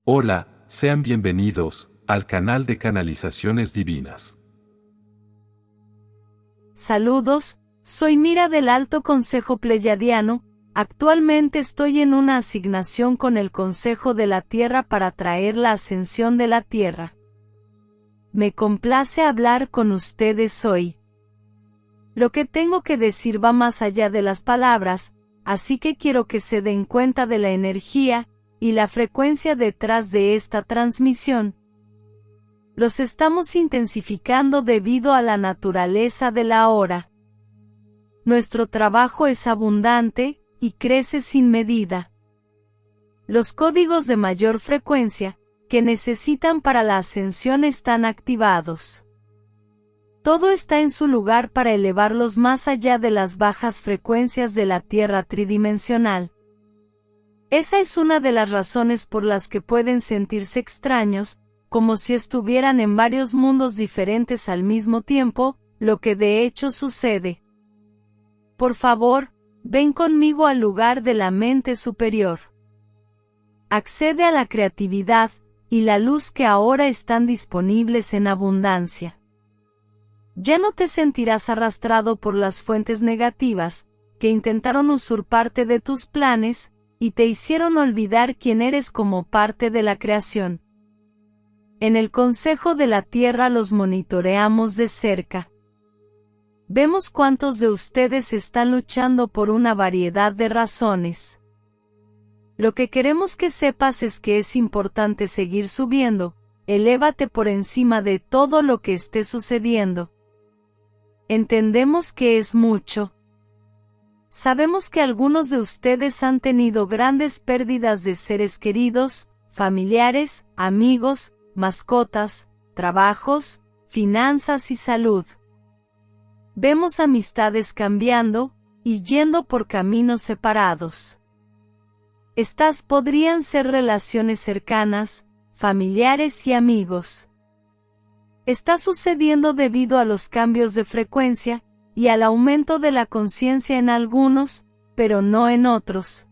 Hola, sean bienvenidos al canal de Canalizaciones Divinas. Saludos, soy Mira del Alto Consejo Pleyadiano. Actualmente estoy en una asignación con el Consejo de la Tierra para traer la ascensión de la Tierra. Me complace hablar con ustedes hoy. Lo que tengo que decir va más allá de las palabras, así que quiero que se den cuenta de la energía y la frecuencia detrás de esta transmisión. Los estamos intensificando debido a la naturaleza de la hora. Nuestro trabajo es abundante y crece sin medida. Los códigos de mayor frecuencia que necesitan para la ascensión están activados. Todo está en su lugar para elevarlos más allá de las bajas frecuencias de la Tierra tridimensional. Esa es una de las razones por las que pueden sentirse extraños, como si estuvieran en varios mundos diferentes al mismo tiempo, lo que de hecho sucede. Por favor, ven conmigo al lugar de la mente superior. Accede a la creatividad y la luz que ahora están disponibles en abundancia. Ya no te sentirás arrastrado por las fuentes negativas, que intentaron usurparte de tus planes, y te hicieron olvidar quién eres como parte de la creación. En el Consejo de la Tierra los monitoreamos de cerca. Vemos cuántos de ustedes están luchando por una variedad de razones. Lo que queremos que sepas es que es importante seguir subiendo, elévate por encima de todo lo que esté sucediendo. Entendemos que es mucho. Sabemos que algunos de ustedes han tenido grandes pérdidas de seres queridos, familiares, amigos, mascotas, trabajos, finanzas y salud. Vemos amistades cambiando y yendo por caminos separados. Estas podrían ser relaciones cercanas, familiares y amigos. Está sucediendo debido a los cambios de frecuencia y al aumento de la conciencia en algunos, pero no en otros.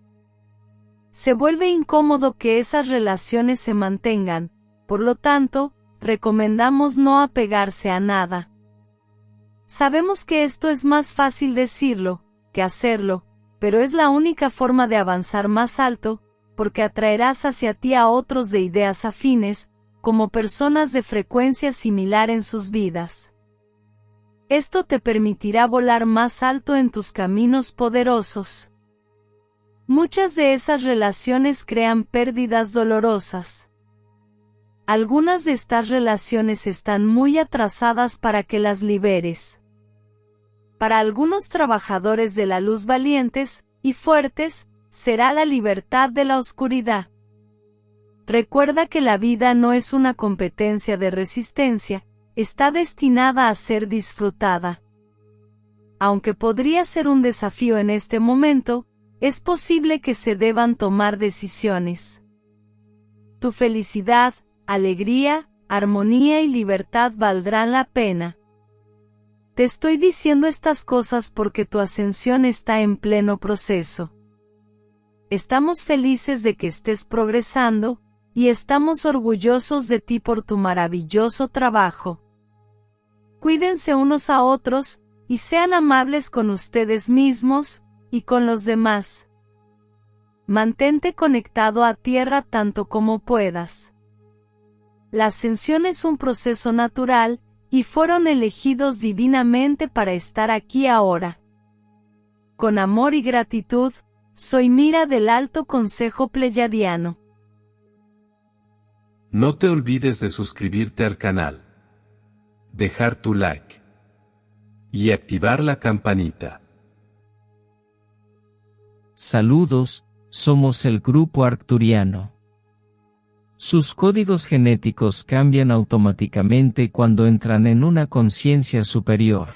Se vuelve incómodo que esas relaciones se mantengan, por lo tanto, recomendamos no apegarse a nada. Sabemos que esto es más fácil decirlo que hacerlo, pero es la única forma de avanzar más alto, porque atraerás hacia ti a otros de ideas afines, como personas de frecuencia similar en sus vidas. Esto te permitirá volar más alto en tus caminos poderosos. Muchas de esas relaciones crean pérdidas dolorosas. Algunas de estas relaciones están muy atrasadas para que las liberes. Para algunos trabajadores de la luz valientes y fuertes, será la libertad de la oscuridad. Recuerda que la vida no es una competencia de resistencia, está destinada a ser disfrutada. Aunque podría ser un desafío en este momento, es posible que se deban tomar decisiones. Tu felicidad, alegría, armonía y libertad valdrán la pena. Te estoy diciendo estas cosas porque tu ascensión está en pleno proceso. Estamos felices de que estés progresando, y estamos orgullosos de ti por tu maravilloso trabajo. Cuídense unos a otros, y sean amables con ustedes mismos, y con los demás. Mantente conectado a tierra tanto como puedas. La ascensión es un proceso natural, y fueron elegidos divinamente para estar aquí ahora. Con amor y gratitud, soy Mira del Alto Consejo Pleyadiano. No te olvides de suscribirte al canal, dejar tu like y activar la campanita. Saludos, somos el Grupo Arcturiano. Sus códigos genéticos cambian automáticamente cuando entran en una conciencia superior.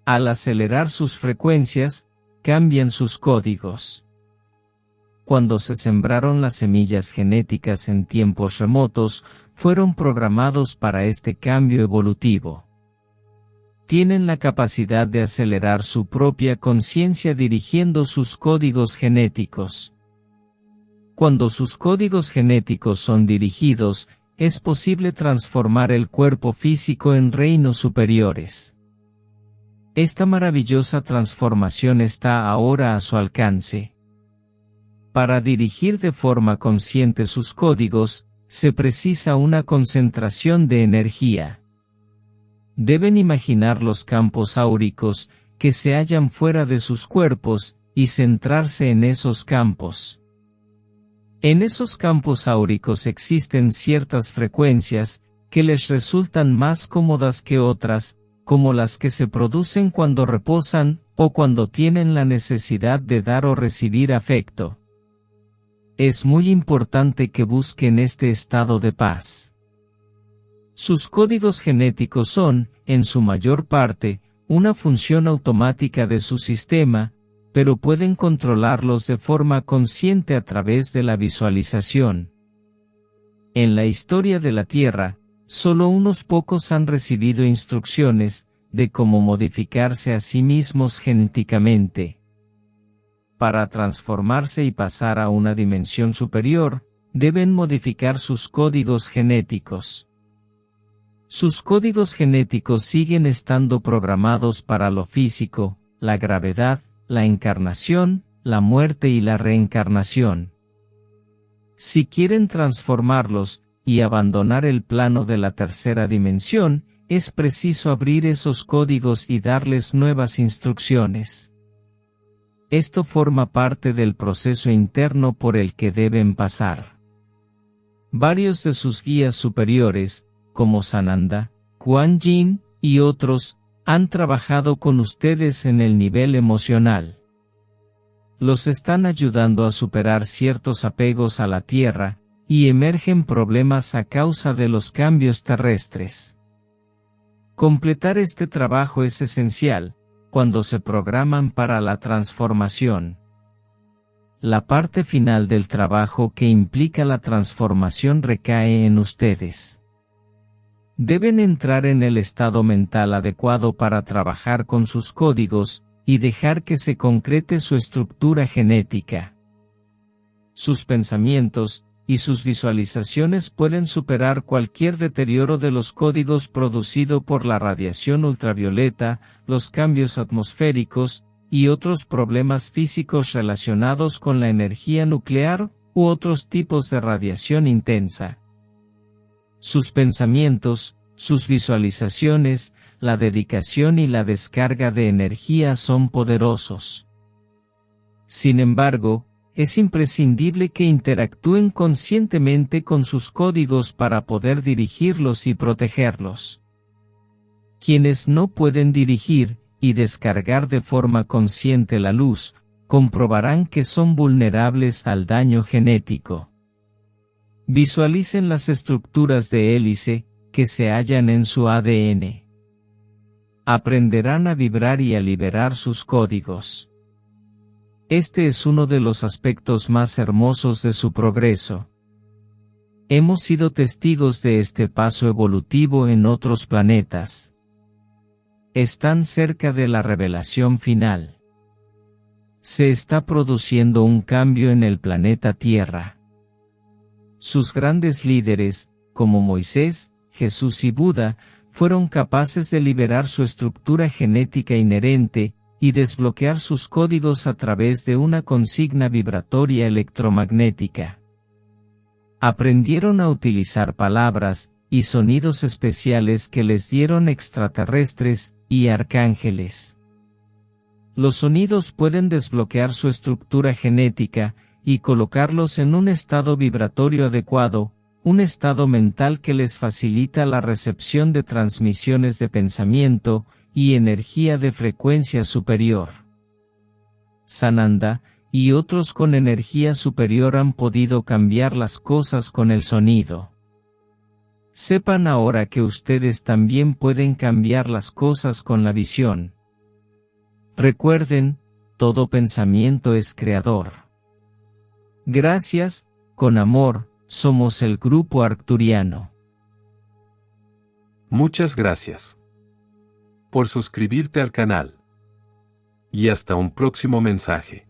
Al acelerar sus frecuencias, cambian sus códigos. Cuando se sembraron las semillas genéticas en tiempos remotos, fueron programados para este cambio evolutivo. Tienen la capacidad de acelerar su propia conciencia dirigiendo sus códigos genéticos. Cuando sus códigos genéticos son dirigidos, es posible transformar el cuerpo físico en reinos superiores. Esta maravillosa transformación está ahora a su alcance. Para dirigir de forma consciente sus códigos, se precisa una concentración de energía. Deben imaginar los campos áuricos, que se hallan fuera de sus cuerpos, y centrarse en esos campos. En esos campos áuricos existen ciertas frecuencias, que les resultan más cómodas que otras, como las que se producen cuando reposan, o cuando tienen la necesidad de dar o recibir afecto. Es muy importante que busquen este estado de paz. Sus códigos genéticos son, en su mayor parte, una función automática de su sistema, pero pueden controlarlos de forma consciente a través de la visualización. En la historia de la Tierra, solo unos pocos han recibido instrucciones de cómo modificarse a sí mismos genéticamente. Para transformarse y pasar a una dimensión superior, deben modificar sus códigos genéticos. Sus códigos genéticos siguen estando programados para lo físico, la gravedad, la encarnación, la muerte y la reencarnación. Si quieren transformarlos y abandonar el plano de la tercera dimensión, es preciso abrir esos códigos y darles nuevas instrucciones. Esto forma parte del proceso interno por el que deben pasar. Varios de sus guías superiores, como Sananda, Kuan Yin y otros, han trabajado con ustedes en el nivel emocional. Los están ayudando a superar ciertos apegos a la Tierra, y emergen problemas a causa de los cambios terrestres. Completar este trabajo es esencial, cuando se programan para la transformación. La parte final del trabajo que implica la transformación recae en ustedes. Deben entrar en el estado mental adecuado para trabajar con sus códigos, y dejar que se concrete su estructura genética. Sus pensamientos y sus visualizaciones pueden superar cualquier deterioro de los códigos producido por la radiación ultravioleta, los cambios atmosféricos, y otros problemas físicos relacionados con la energía nuclear, u otros tipos de radiación intensa. Sus pensamientos, sus visualizaciones, la dedicación y la descarga de energía son poderosos. Sin embargo, es imprescindible que interactúen conscientemente con sus códigos para poder dirigirlos y protegerlos. Quienes no pueden dirigir y descargar de forma consciente la luz, comprobarán que son vulnerables al daño genético. Visualicen las estructuras de hélice que se hallan en su ADN. Aprenderán a vibrar y a liberar sus códigos. Este es uno de los aspectos más hermosos de su progreso. Hemos sido testigos de este paso evolutivo en otros planetas. Están cerca de la revelación final. Se está produciendo un cambio en el planeta Tierra. Sus grandes líderes, como Moisés, Jesús y Buda, fueron capaces de liberar su estructura genética inherente, y desbloquear sus códigos a través de una consigna vibratoria electromagnética. Aprendieron a utilizar palabras y sonidos especiales que les dieron extraterrestres y arcángeles. Los sonidos pueden desbloquear su estructura genética y colocarlos en un estado vibratorio adecuado, un estado mental que les facilita la recepción de transmisiones de pensamiento y energía de frecuencia superior. Sananda y otros con energía superior han podido cambiar las cosas con el sonido. Sepan ahora que ustedes también pueden cambiar las cosas con la visión. Recuerden, todo pensamiento es creador. Gracias, con amor, somos el Grupo Arcturiano. Muchas gracias por suscribirte al canal. Y hasta un próximo mensaje.